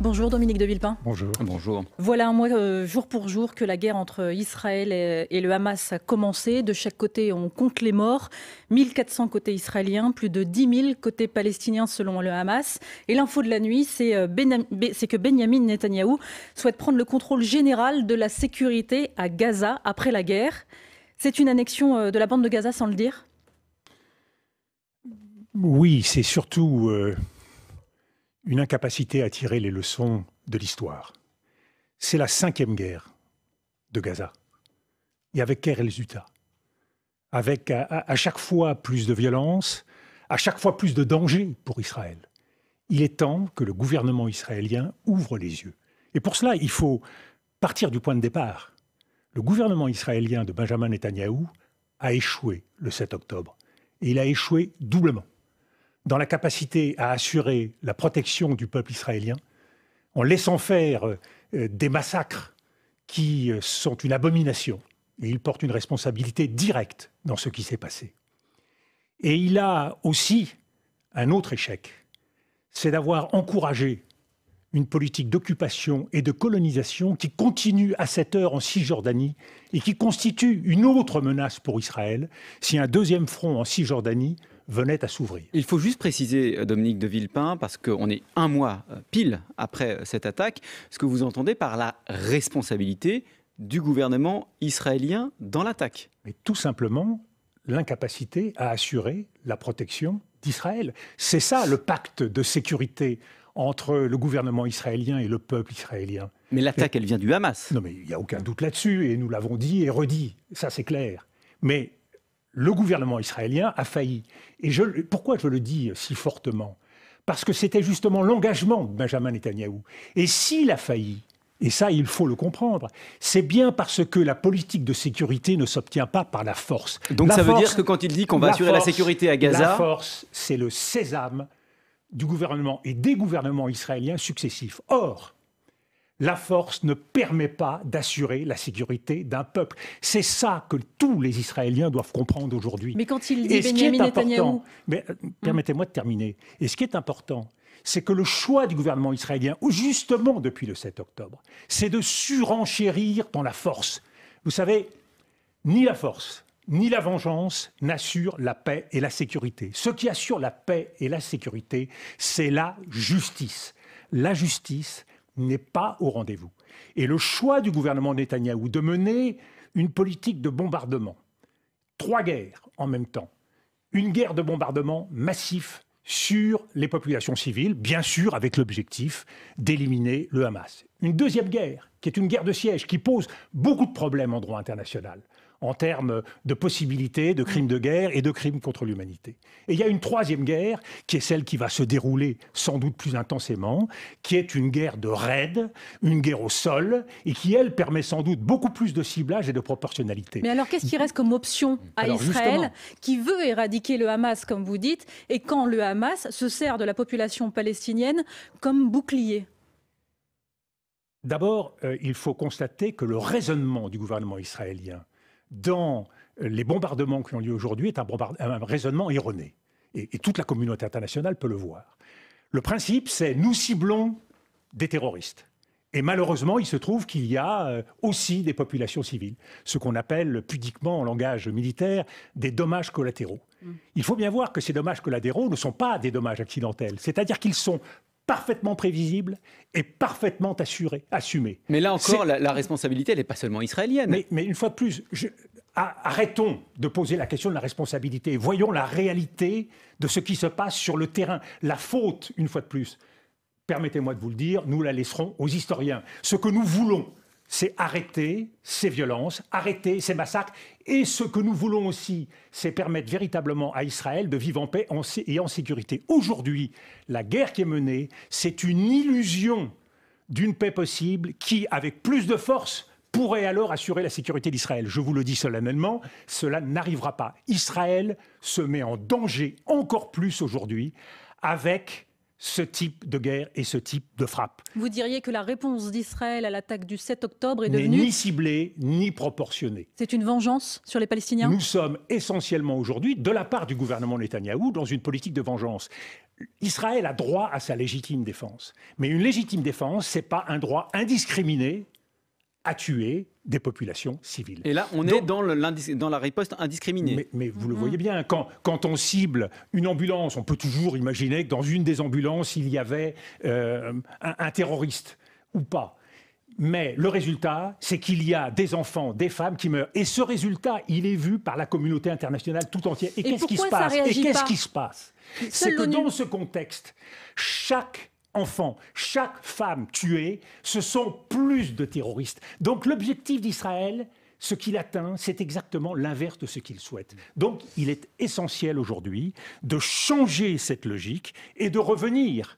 Bonjour Dominique de Villepin. Bonjour. Bonjour. Voilà un mois, jour pour jour, que la guerre entre Israël et le Hamas a commencé. De chaque côté, on compte les morts. 1400 côté israélien, plus de 10 000 côté palestinien selon le Hamas. Et l'info de la nuit, c'est que Benyamin Netanyahou souhaite prendre le contrôle général de la sécurité à Gaza après la guerre. C'est une annexion de la bande de Gaza sans le dire ? Oui, c'est surtout une incapacité à tirer les leçons de l'histoire. C'est la 5e guerre de Gaza. Et avec quel résultat ? Avec à chaque fois plus de violence, à chaque fois plus de danger pour Israël. Il est temps que le gouvernement israélien ouvre les yeux. Et pour cela, il faut partir du point de départ. Le gouvernement israélien de Benjamin Netanyahou a échoué le 7 octobre. Et il a échoué doublement. Dans la capacité à assurer la protection du peuple israélien, en laissant faire des massacres qui sont une abomination. Et il porte une responsabilité directe dans ce qui s'est passé. Et il a aussi un autre échec, c'est d'avoir encouragé une politique d'occupation et de colonisation qui continue à cette heure en Cisjordanie et qui constitue une autre menace pour Israël si un deuxième front en Cisjordanie venait à s'ouvrir. Il faut juste préciser, Dominique de Villepin, parce qu'on est un mois pile après cette attaque, ce que vous entendez par la responsabilité du gouvernement israélien dans l'attaque. Mais tout simplement l'incapacité à assurer la protection d'Israël. C'est ça le pacte de sécurité entre le gouvernement israélien et le peuple israélien. Mais l'attaque, elle vient du Hamas. Non, mais il n'y a aucun doute là-dessus, et nous l'avons dit et redit, ça c'est clair. Mais le gouvernement israélien a failli. Et pourquoi je le dis si fortement ? Parce que c'était justement l'engagement de Benjamin Netanyahou. Et s'il a failli, et ça il faut le comprendre, c'est bien parce que la politique de sécurité ne s'obtient pas par la force. Donc ça veut dire que quand il dit qu'on va assurer la sécurité à Gaza... La force, c'est le sésame du gouvernement et des gouvernements israéliens successifs. Or, la force ne permet pas d'assurer la sécurité d'un peuple. C'est ça que tous les Israéliens doivent comprendre aujourd'hui. Mais quand il dit Benyamin Netanyahou... Permettez-moi de terminer. Et ce qui est important, c'est que le choix du gouvernement israélien, justement depuis le 7 octobre, c'est de surenchérir dans la force. Vous savez, ni la force, ni la vengeance n'assurent la paix et la sécurité. Ce qui assure la paix et la sécurité, c'est la justice. La justice n'est pas au rendez-vous. Et le choix du gouvernement Netanyahou de mener une politique de bombardement, 3 guerres en même temps, une guerre de bombardement massif sur les populations civiles, bien sûr avec l'objectif d'éliminer le Hamas. Une deuxième guerre, qui est une guerre de siège, qui pose beaucoup de problèmes en droit international, en termes de possibilités de crimes de guerre et de crimes contre l'humanité. Et il y a une troisième guerre, qui est celle qui va se dérouler sans doute plus intensément, qui est une guerre de raid, une guerre au sol, et qui, elle, permet sans doute beaucoup plus de ciblage et de proportionnalité. Mais alors, qu'est-ce qui reste comme option à Israël, qui veut éradiquer le Hamas, comme vous dites, et quand le Hamas se sert de la population palestinienne comme bouclier ? D'abord, il faut constater que le raisonnement du gouvernement israélien dans les bombardements qui ont lieu aujourd'hui est un raisonnement erroné. Et toute la communauté internationale peut le voir. Le principe, c'est nous ciblons des terroristes. Et malheureusement, il se trouve qu'il y a aussi des populations civiles, ce qu'on appelle pudiquement en langage militaire des dommages collatéraux. Il faut bien voir que ces dommages collatéraux ne sont pas des dommages accidentels, c'est-à-dire qu'ils sont parfaitement prévisible et parfaitement assumé. Mais là encore, la responsabilité, elle n'est pas seulement israélienne. Mais une fois de plus, arrêtons de poser la question de la responsabilité. Voyons la réalité de ce qui se passe sur le terrain. La faute, une fois de plus, permettez-moi de vous le dire, nous la laisserons aux historiens. Ce que nous voulons, c'est arrêter ces violences, arrêter ces massacres. Et ce que nous voulons aussi, c'est permettre véritablement à Israël de vivre en paix et en sécurité. Aujourd'hui, la guerre qui est menée, c'est une illusion d'une paix possible qui, avec plus de force, pourrait alors assurer la sécurité d'Israël. Je vous le dis solennellement, cela n'arrivera pas. Israël se met en danger encore plus aujourd'hui avec ce type de guerre et ce type de frappe. Vous diriez que la réponse d'Israël à l'attaque du 7 octobre est N'est devenue... ni ciblée, ni proportionnée. C'est une vengeance sur les Palestiniens? Nous sommes essentiellement aujourd'hui, de la part du gouvernement Netanyahou, dans une politique de vengeance. Israël a droit à sa légitime défense. Mais une légitime défense, ce n'est pas un droit indiscriminé à tuer des populations civiles. Et là, on est dans la riposte indiscriminée. Mais vous le voyez bien, quand on cible une ambulance, on peut toujours imaginer que dans une des ambulances, il y avait un terroriste ou pas. Mais le résultat, c'est qu'il y a des enfants, des femmes qui meurent. Et ce résultat, il est vu par la communauté internationale tout entière. Et qu'est-ce qui se passe? C'est que dans ce contexte, chaque enfants, chaque femme tuée, ce sont plus de terroristes. Donc l'objectif d'Israël, ce qu'il atteint, c'est exactement l'inverse de ce qu'il souhaite. Donc il est essentiel aujourd'hui de changer cette logique et de revenir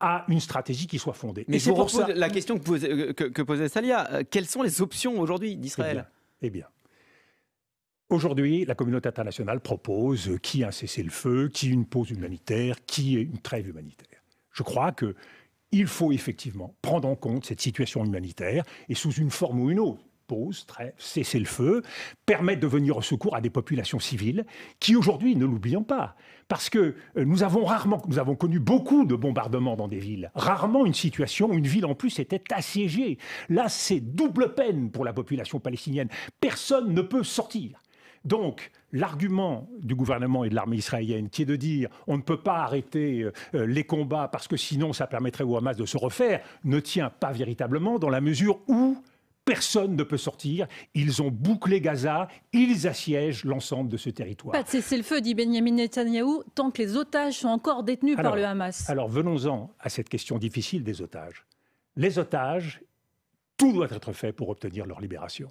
à une stratégie qui soit fondée. Mais c'est pour ça la question que posait Salia. Quelles sont les options aujourd'hui d'Israël? Eh bien, aujourd'hui, la communauté internationale propose qui un cessez-le-feu, qui une pause humanitaire, qui une trêve humanitaire. Je crois qu'il faut effectivement prendre en compte cette situation humanitaire et sous une forme ou une autre, pause, trêve, cessez-le-feu, permettre de venir au secours à des populations civiles qui aujourd'hui, ne l'oublions pas, parce que nous avons connu beaucoup de bombardements dans des villes, rarement une situation où une ville en plus était assiégée. Là, c'est double peine pour la population palestinienne. Personne ne peut sortir. Donc, l'argument du gouvernement et de l'armée israélienne qui est de dire on ne peut pas arrêter les combats parce que sinon ça permettrait au Hamas de se refaire, ne tient pas véritablement dans la mesure où personne ne peut sortir. Ils ont bouclé Gaza, ils assiègent l'ensemble de ce territoire. Pas de cessez-le-feu, dit Benyamin Netanyahou, tant que les otages sont encore détenus par le Hamas. Alors venons-en à cette question difficile des otages. Les otages, tout doit être fait pour obtenir leur libération.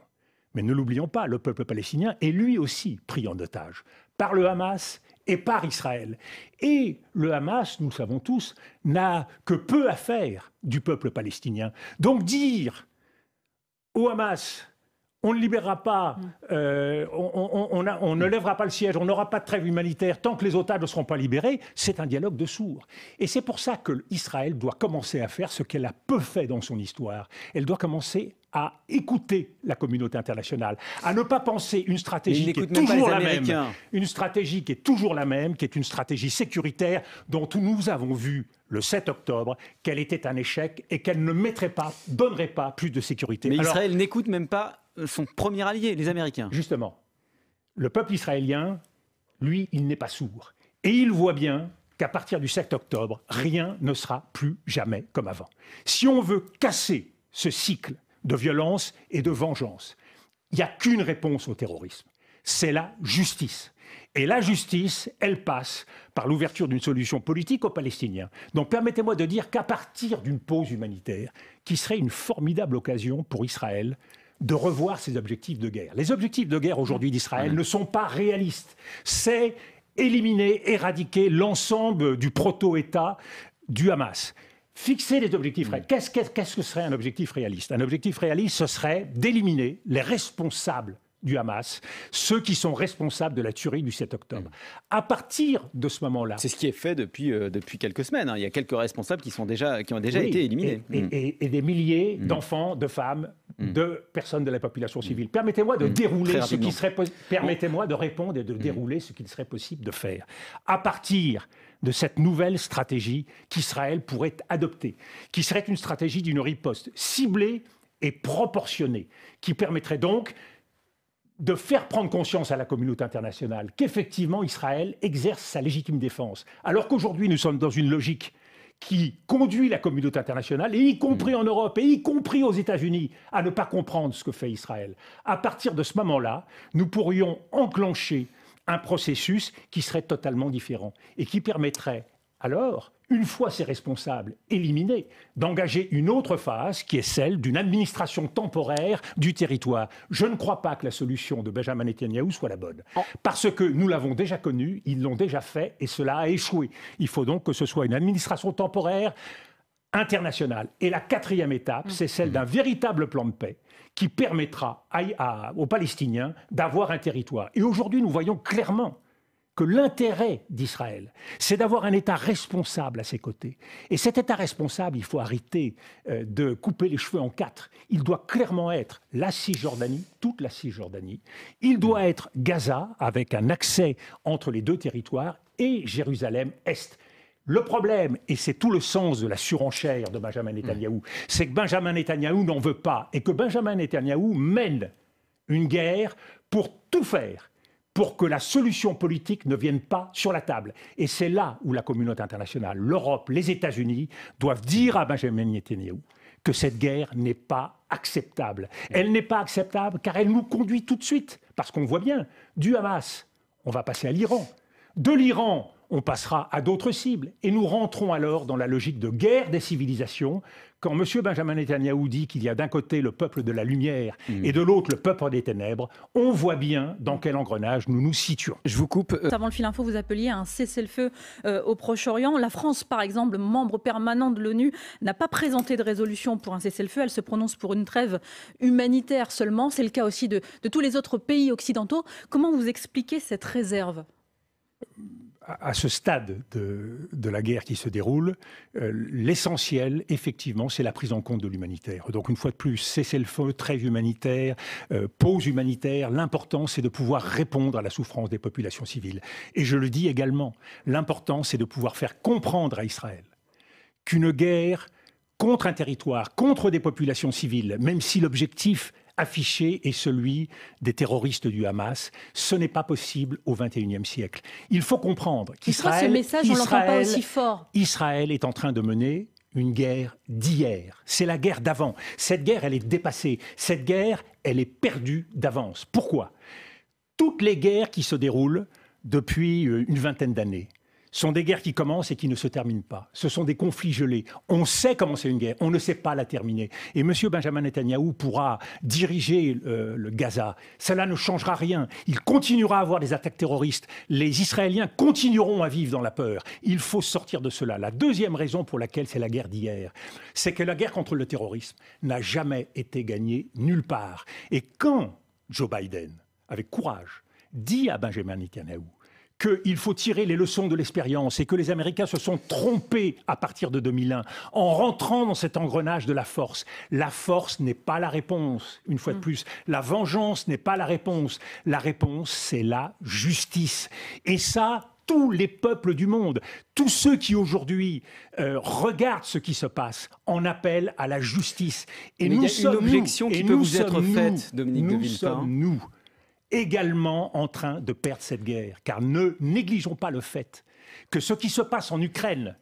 Mais ne l'oublions pas, le peuple palestinien est lui aussi pris en otage par le Hamas et par Israël. Et le Hamas, nous le savons tous, n'a que peu à faire du peuple palestinien. Donc dire au Hamas, on ne libérera pas, on ne lèvera pas le siège, on n'aura pas de trêve humanitaire tant que les otages ne seront pas libérés, c'est un dialogue de sourds. Et c'est pour ça que Israël doit commencer à faire ce qu'elle a peu fait dans son histoire. Elle doit commencer à écouter la communauté internationale, à ne pas penser une stratégie qui est toujours la même, une stratégie qui est toujours la même, qui est une stratégie sécuritaire dont nous avons vu le 7 octobre qu'elle était un échec et qu'elle ne donnerait pas plus de sécurité. Mais Israël n'écoute même pas son premier allié, les Américains. Justement, le peuple israélien, lui, il n'est pas sourd. Et il voit bien qu'à partir du 7 octobre, rien ne sera plus jamais comme avant. Si on veut casser ce cycle de violence et de vengeance, il n'y a qu'une réponse au terrorisme, c'est la justice. Et la justice, elle passe par l'ouverture d'une solution politique aux Palestiniens. Donc permettez-moi de dire qu'à partir d'une pause humanitaire, qui serait une formidable occasion pour Israël de revoir ses objectifs de guerre. Les objectifs de guerre aujourd'hui d'Israël ne sont pas réalistes. C'est éliminer, éradiquer l'ensemble du proto-État du Hamas. Fixer des objectifs réalistes. Qu'est-ce que serait un objectif réaliste? Un objectif réaliste, ce serait d'éliminer les responsables du Hamas, ceux qui sont responsables de la tuerie du 7 octobre. À partir de ce moment-là... C'est ce qui est fait depuis quelques semaines. Il y a quelques responsables qui ont déjà été éliminés. Et des milliers d'enfants, de femmes, de personnes de la population civile. Permettez-moi de dérouler ce qui serait... Permettez-moi de répondre et de dérouler ce qu'il serait possible de faire. À partir de cette nouvelle stratégie qu'Israël pourrait adopter, qui serait une stratégie d'une riposte ciblée et proportionnée, qui permettrait donc de faire prendre conscience à la communauté internationale qu'effectivement Israël exerce sa légitime défense. Alors qu'aujourd'hui nous sommes dans une logique qui conduit la communauté internationale, et y compris en Europe, et y compris aux États-Unis, à ne pas comprendre ce que fait Israël. À partir de ce moment-là, nous pourrions enclencher un processus qui serait totalement différent et qui permettrait alors, une fois ces responsables éliminés, d'engager une autre phase qui est celle d'une administration temporaire du territoire. Je ne crois pas que la solution de Benjamin Netanyahou soit la bonne. Parce que nous l'avons déjà connu, ils l'ont déjà fait et cela a échoué. Il faut donc que ce soit une administration temporaire internationale. Et la quatrième étape, c'est celle d'un véritable plan de paix qui permettra aux Palestiniens d'avoir un territoire. Et aujourd'hui, nous voyons clairement que l'intérêt d'Israël, c'est d'avoir un État responsable à ses côtés. Et cet État responsable, il faut arrêter de couper les cheveux en quatre. Il doit clairement être la Cisjordanie, toute la Cisjordanie. Il doit être Gaza, avec un accès entre les deux territoires, et Jérusalem-Est. Le problème, et c'est tout le sens de la surenchère de Benjamin Netanyahou, c'est que Benjamin Netanyahou n'en veut pas et que Benjamin Netanyahou mène une guerre pour tout faire pour que la solution politique ne vienne pas sur la table. Et c'est là où la communauté internationale, l'Europe, les États-Unis doivent dire à Benjamin Netanyahou que cette guerre n'est pas acceptable. Elle n'est pas acceptable car elle nous conduit tout de suite, parce qu'on voit bien, du Hamas, on va passer à l'Iran. De l'Iran, on passera à d'autres cibles. Et nous rentrons alors dans la logique de guerre des civilisations. Quand M. Benjamin Netanyahou dit qu'il y a d'un côté le peuple de la lumière et de l'autre le peuple des ténèbres, on voit bien dans quel engrenage nous nous situons. Je vous coupe. Avant le fil info, vous appeliez à un cessez-le-feu au Proche-Orient. La France, par exemple, membre permanent de l'ONU, n'a pas présenté de résolution pour un cessez-le-feu. Elle se prononce pour une trêve humanitaire seulement. C'est le cas aussi de tous les autres pays occidentaux. Comment vous expliquez cette réserve ? À ce stade de la guerre qui se déroule, l'essentiel, effectivement, c'est la prise en compte de l'humanitaire. Donc, une fois de plus, cessez-le-feu, trêve humanitaire, pause humanitaire. L'important, c'est de pouvoir répondre à la souffrance des populations civiles. Et je le dis également, l'important, c'est de pouvoir faire comprendre à Israël qu'une guerre contre un territoire, contre des populations civiles, même si l'objectif affiché est celui des terroristes du Hamas. Ce n'est pas possible au XXIe siècle. Il faut comprendre qu'Israël, ce message, on l'entend pas aussi fort. Israël est en train de mener une guerre d'hier. C'est la guerre d'avant. Cette guerre, elle est dépassée. Cette guerre, elle est perdue d'avance. Pourquoi ? Toutes les guerres qui se déroulent depuis une vingtaine d'années sont des guerres qui commencent et qui ne se terminent pas. Ce sont des conflits gelés. On sait commencer une guerre, on ne sait pas la terminer. Et M. Benjamin Netanyahou pourra diriger le Gaza. Cela ne changera rien. Il continuera à avoir des attaques terroristes. Les Israéliens continueront à vivre dans la peur. Il faut sortir de cela. La deuxième raison pour laquelle c'est la guerre d'hier, c'est que la guerre contre le terrorisme n'a jamais été gagnée nulle part. Et quand Joe Biden, avec courage, dit à Benjamin Netanyahou qu'il faut tirer les leçons de l'expérience et que les Américains se sont trompés à partir de 2001 en rentrant dans cet engrenage de la force. La force n'est pas la réponse, une fois de plus. La vengeance n'est pas la réponse. La réponse, c'est la justice. Et ça, tous les peuples du monde, tous ceux qui aujourd'hui regardent ce qui se passe, en appellent à la justice. Et mais il y a une objection qui peut vous être faite, Dominique de Villepin. Nous également en train de perdre cette guerre. Car ne négligeons pas le fait que ce qui se passe en Ukraine,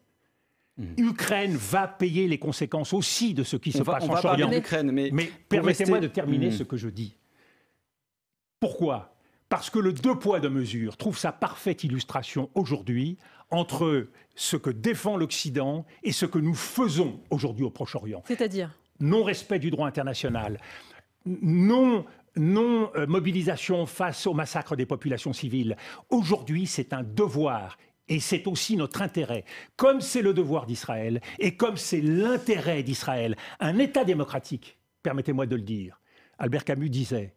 Ukraine va payer les conséquences aussi de ce qui se passe en Orient. Mais permettez-moi de terminer ce que je dis. Pourquoi ? Parce que le deux poids deux mesures trouve sa parfaite illustration aujourd'hui entre ce que défend l'Occident et ce que nous faisons aujourd'hui au Proche-Orient. C'est-à-dire ? Non-respect du droit international, non-mobilisation face au massacre des populations civiles. Aujourd'hui, c'est un devoir. Et c'est aussi notre intérêt, comme c'est le devoir d'Israël et comme c'est l'intérêt d'Israël. Un État démocratique, permettez-moi de le dire, Albert Camus disait,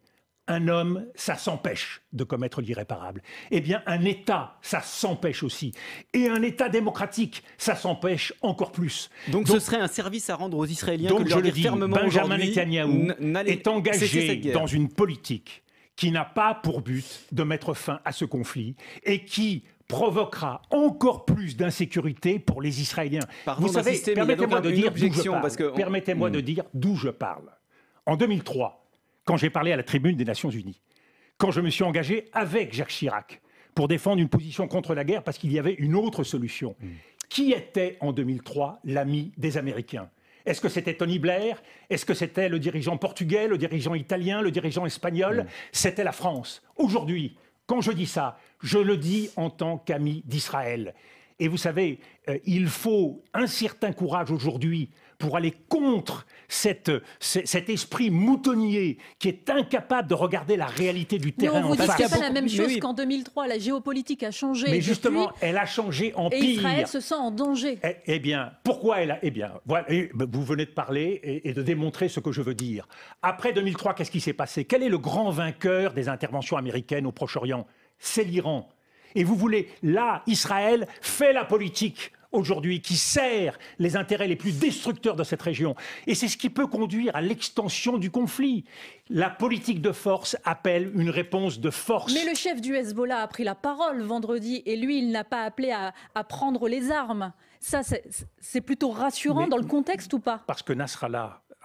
un homme, ça s'empêche de commettre l'irréparable. Eh bien, un État, ça s'empêche aussi. Et un État démocratique, ça s'empêche encore plus. Donc ce serait un service à rendre aux Israéliens donc que de leur dire fermement Benjamin Netanyahou est engagé cette dans une politique qui n'a pas pour but de mettre fin à ce conflit et qui provoquera encore plus d'insécurité pour les Israéliens. Pardon, vous savez, permettez-moi de dire d'où je parle. Permettez-moi de dire d'où je parle. En 2003, quand j'ai parlé à la tribune des Nations Unies, quand je me suis engagé avec Jacques Chirac pour défendre une position contre la guerre parce qu'il y avait une autre solution. Qui était en 2003 l'ami des Américains ? Est-ce que c'était Tony Blair ? Est-ce que c'était le dirigeant portugais, le dirigeant italien, le dirigeant espagnol ? C'était la France. Aujourd'hui, quand je dis ça, je le dis en tant qu'ami d'Israël. Et vous savez, il faut un certain courage aujourd'hui pour aller contre cet esprit moutonnier qui est incapable de regarder la réalité du terrain en face. Mais on vous dit que ce n'est pas la même chose qu'en 2003. La géopolitique a changé. Mais justement, elle a changé en pire. Et Israël se sent en danger. Eh bien, pourquoi elle a... Eh bien, voilà, vous venez de parler et de démontrer ce que je veux dire. Après 2003, qu'est-ce qui s'est passé ? Quel est le grand vainqueur des interventions américaines au Proche-Orient ? C'est l'Iran. Et vous voulez, là, Israël fait la politique aujourd'hui qui sert les intérêts les plus destructeurs de cette région. Et c'est ce qui peut conduire à l'extension du conflit. La politique de force appelle une réponse de force. Mais le chef du Hezbollah a pris la parole vendredi et lui, il n'a pas appelé à prendre les armes. Ça, c'est plutôt rassurant dans le contexte ou pas? Parce que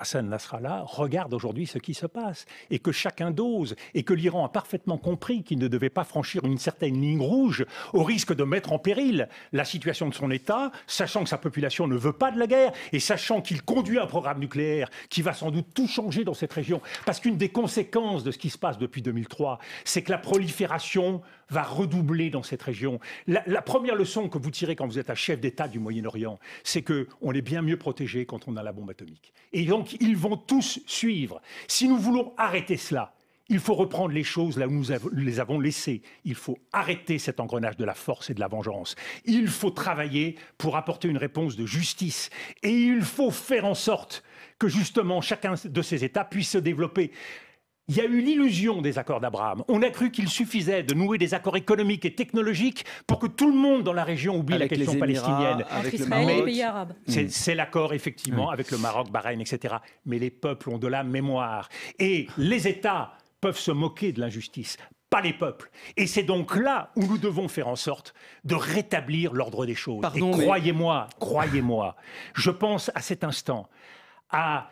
Hassan Nasrallah regarde aujourd'hui ce qui se passe et que chacun dose et que l'Iran a parfaitement compris qu'il ne devait pas franchir une certaine ligne rouge au risque de mettre en péril la situation de son État, sachant que sa population ne veut pas de la guerre et sachant qu'il conduit un programme nucléaire qui va sans doute tout changer dans cette région. Parce qu'une des conséquences de ce qui se passe depuis 2003, c'est que la prolifération va redoubler dans cette région. La première leçon que vous tirez quand vous êtes un chef d'État du Moyen-Orient, c'est qu'on est bien mieux protégé quand on a la bombe atomique. Et donc, ils vont tous suivre. Si nous voulons arrêter cela, il faut reprendre les choses là où nous les avons laissées. Il faut arrêter cet engrenage de la force et de la vengeance. Il faut travailler pour apporter une réponse de justice. Et il faut faire en sorte que justement chacun de ces États puisse se développer. Il y a eu l'illusion des accords d'Abraham. On a cru qu'il suffisait de nouer des accords économiques et technologiques pour que tout le monde dans la région oublie la question palestinienne. Entre Israël et les pays arabes. C'est l'accord, effectivement, avec le Maroc, Bahreïn, etc. Mais les peuples ont de la mémoire. Et les États peuvent se moquer de l'injustice, pas les peuples. Et c'est donc là où nous devons faire en sorte de rétablir l'ordre des choses. Pardon, et croyez-moi, je pense à cet instant à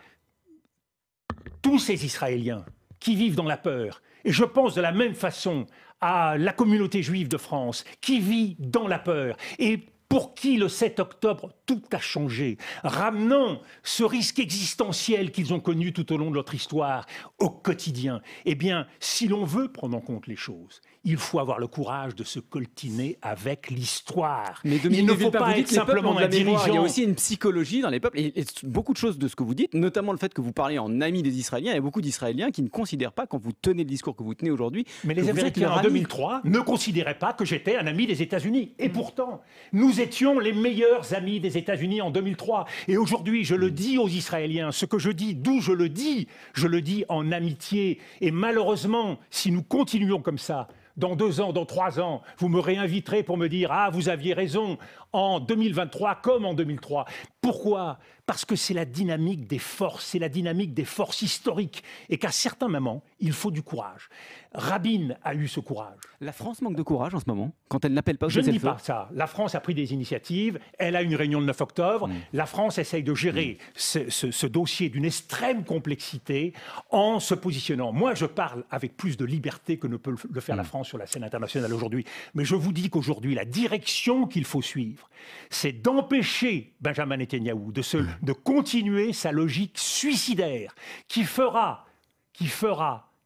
tous ces Israéliens qui vivent dans la peur. Et je pense de la même façon à la communauté juive de France qui vit dans la peur. Et pour qui le 7 octobre, tout a changé, ramenant ce risque existentiel qu'ils ont connu tout au long de notre histoire au quotidien. Eh bien, si l'on veut prendre en compte les choses, il faut avoir le courage de se coltiner avec l'histoire. Mais il ne faut pas être simplement un dirigeant. Il y a aussi une psychologie dans les peuples et beaucoup de choses de ce que vous dites, notamment le fait que vous parlez en ami des Israéliens. Il y a beaucoup d'Israéliens qui ne considèrent pas, quand vous tenez le discours que vous tenez aujourd'hui... Mais les Américains en 2003 ne considéraient pas que j'étais un ami des États-Unis. Et pourtant, nous étions les meilleurs amis des États-Unis en 2003. Et aujourd'hui, je le dis aux Israéliens, ce que je dis, d'où je le dis en amitié. Et malheureusement, si nous continuons comme ça, dans 2 ans, dans 3 ans, vous me réinviterez pour me dire « Ah, vous aviez raison » en 2023 comme en 2003. Pourquoi ? Parce que c'est la dynamique des forces, c'est la dynamique des forces historiques. Et qu'à certains moments, il faut du courage. Rabin a eu ce courage. La France manque de courage en ce moment, quand elle n'appelle pas au cessez-le-feu. Je ne dis pas ça. La France a pris des initiatives. Elle a une réunion le 9 octobre. La France essaye de gérer ce dossier d'une extrême complexité en se positionnant. Moi, je parle avec plus de liberté que ne peut le faire la France sur la scène internationale aujourd'hui. Mais je vous dis qu'aujourd'hui, la direction qu'il faut suivre, c'est d'empêcher Benjamin Netanyahou de continuer sa logique suicidaire qui fera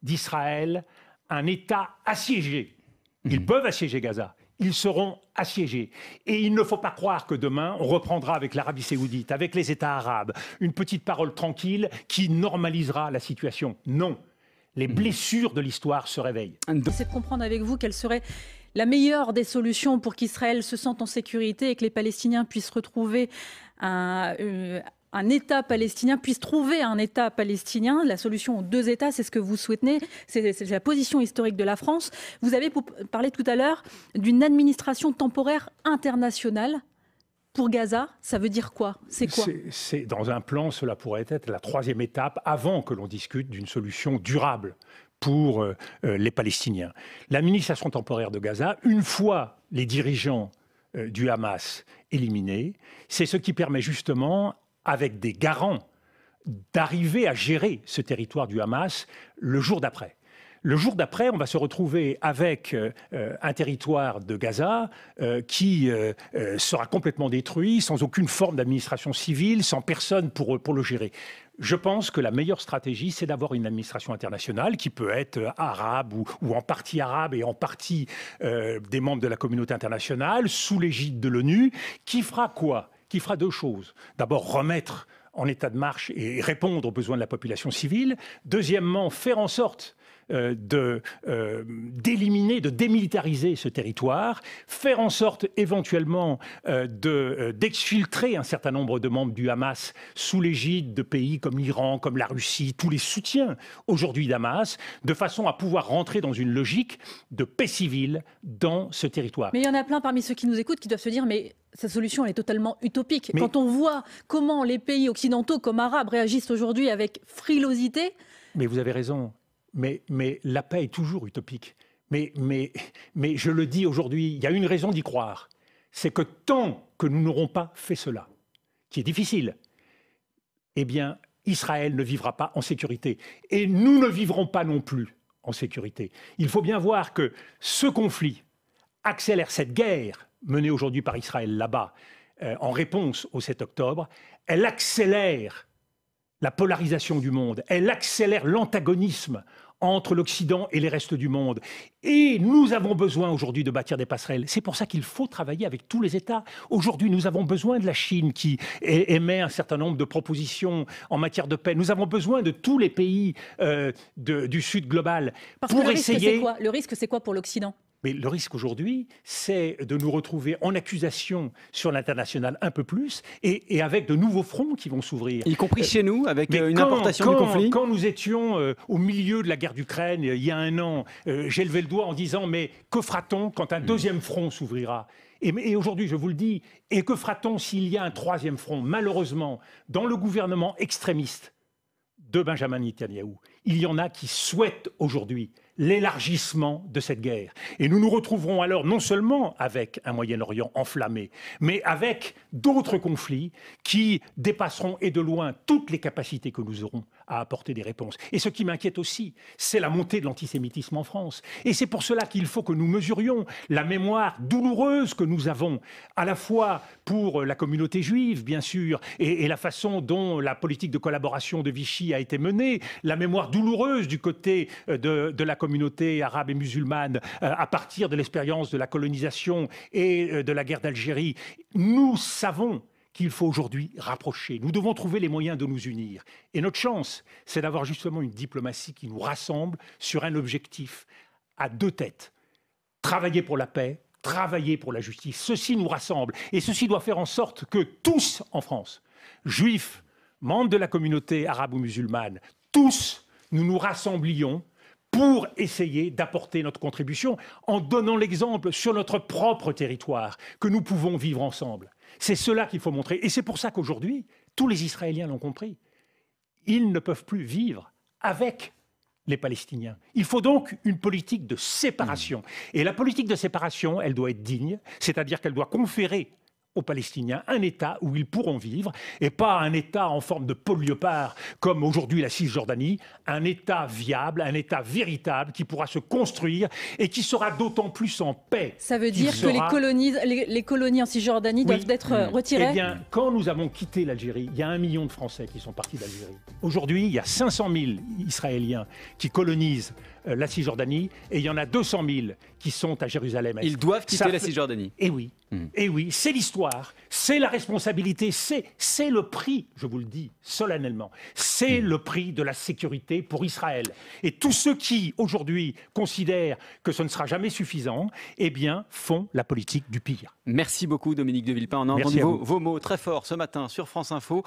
d'Israël un État assiégé. Ils peuvent assiéger Gaza. Ils seront assiégés. Et il ne faut pas croire que demain, on reprendra avec l'Arabie Saoudite, avec les États arabes, une petite parole tranquille qui normalisera la situation. Non. Les blessures de l'histoire se réveillent. C'est de comprendre avec vous quelle serait la meilleure des solutions pour qu'Israël se sente en sécurité et que les Palestiniens puissent retrouver un État palestinien, puisse trouver un État palestinien. La solution aux 2 États, c'est ce que vous souhaitez, c'est la position historique de la France. Vous avez parlé tout à l'heure d'une administration temporaire internationale pour Gaza. Ça veut dire quoi? C'est quoi? Dans un plan, cela pourrait être la 3e étape avant que l'on discute d'une solution durable pour les Palestiniens. L'administration temporaire de Gaza, une fois les dirigeants du Hamas éliminés, c'est ce qui permet justement, avec des garants, d'arriver à gérer ce territoire du Hamas le jour d'après. Le jour d'après, on va se retrouver avec un territoire de Gaza qui sera complètement détruit, sans aucune forme d'administration civile, sans personne pour le gérer. Je pense que la meilleure stratégie, c'est d'avoir une administration internationale qui peut être arabe ou en partie arabe et en partie des membres de la communauté internationale, sous l'égide de l'ONU, qui fera quoi ? Qui fera 2 choses. D'abord, remettre en état de marche et répondre aux besoins de la population civile. Deuxièmement, faire en sorte d'éliminer, de démilitariser ce territoire, faire en sorte éventuellement d'exfiltrer un certain nombre de membres du Hamas sous l'égide de pays comme l'Iran, comme la Russie, tous les soutiens aujourd'hui d'Hamas, de façon à pouvoir rentrer dans une logique de paix civile dans ce territoire. Mais il y en a plein parmi ceux qui nous écoutent qui doivent se dire mais cette solution elle est totalement utopique. Quand on voit comment les pays occidentaux comme arabes réagissent aujourd'hui avec frilosité. Mais vous avez raison. Mais la paix est toujours utopique. Mais je le dis aujourd'hui, il y a une raison d'y croire. C'est que tant que nous n'aurons pas fait cela, qui est difficile, eh bien, Israël ne vivra pas en sécurité. Et nous ne vivrons pas non plus en sécurité. Il faut bien voir que ce conflit accélère cette guerre menée aujourd'hui par Israël là-bas, en réponse au 7 octobre. Elle accélère la polarisation du monde, elle accélère l'antagonisme entre l'Occident et les restes du monde. Et nous avons besoin aujourd'hui de bâtir des passerelles. C'est pour ça qu'il faut travailler avec tous les États. Aujourd'hui, nous avons besoin de la Chine qui émet un certain nombre de propositions en matière de paix. Nous avons besoin de tous les pays du Sud global. Parce que le risque, c'est quoi pour l'Occident ? Mais le risque aujourd'hui, c'est de nous retrouver en accusation sur l'international un peu plus et avec de nouveaux fronts qui vont s'ouvrir. Y compris chez nous, avec une importation du conflit. Quand nous étions au milieu de la guerre d'Ukraine, il y a un an, j'ai levé le doigt en disant « mais que fera-t-on quand un deuxième front s'ouvrira ?» Et aujourd'hui, je vous le dis, et que fera-t-on s'il y a un troisième front? Malheureusement, dans le gouvernement extrémiste de Benjamin Netanyahou, il y en a qui souhaitent aujourd'hui l'élargissement de cette guerre. Et nous nous retrouverons alors non seulement avec un Moyen-Orient enflammé, mais avec d'autres conflits qui dépasseront et de loin toutes les capacités que nous aurons à apporter des réponses. Et ce qui m'inquiète aussi, c'est la montée de l'antisémitisme en France. Et c'est pour cela qu'il faut que nous mesurions la mémoire douloureuse que nous avons, à la fois pour la communauté juive, bien sûr, et la façon dont la politique de collaboration de Vichy a été menée, la mémoire douloureuse du côté de la communauté arabe et musulmane à partir de l'expérience de la colonisation et de la guerre d'Algérie. Nous savons qu'il faut aujourd'hui rapprocher. Nous devons trouver les moyens de nous unir. Et notre chance, c'est d'avoir justement une diplomatie qui nous rassemble sur un objectif à deux têtes. Travailler pour la paix, travailler pour la justice. Ceci nous rassemble. Et ceci doit faire en sorte que tous en France, juifs, membres de la communauté arabe ou musulmane, tous, nous nous rassemblions pour essayer d'apporter notre contribution en donnant l'exemple sur notre propre territoire que nous pouvons vivre ensemble. C'est cela qu'il faut montrer. Et c'est pour ça qu'aujourd'hui, tous les Israéliens l'ont compris. Ils ne peuvent plus vivre avec les Palestiniens. Il faut donc une politique de séparation. Et la politique de séparation, elle doit être digne, c'est-à-dire qu'elle doit conférer aux Palestiniens un État où ils pourront vivre, et pas un État en forme de Paul Léopard, comme aujourd'hui la Cisjordanie, un État viable, un État véritable qui pourra se construire et qui sera d'autant plus en paix. Ça veut dire que les colonies en Cisjordanie doivent être retirées? Eh bien, quand nous avons quitté l'Algérie, il y a 1 million de Français qui sont partis d'Algérie. Aujourd'hui, il y a 500 000 Israéliens qui colonisent la Cisjordanie, et il y en a 200 000 qui sont à Jérusalem-Est. Ils doivent quitter la Cisjordanie. Eh oui, c'est l'histoire, c'est la responsabilité, c'est le prix, je vous le dis solennellement, c'est le prix de la sécurité pour Israël. Et tous ceux qui, aujourd'hui, considèrent que ce ne sera jamais suffisant, eh bien, font la politique du pire. Merci beaucoup, Dominique de Villepin. On a entendu vos mots très forts ce matin sur France Info.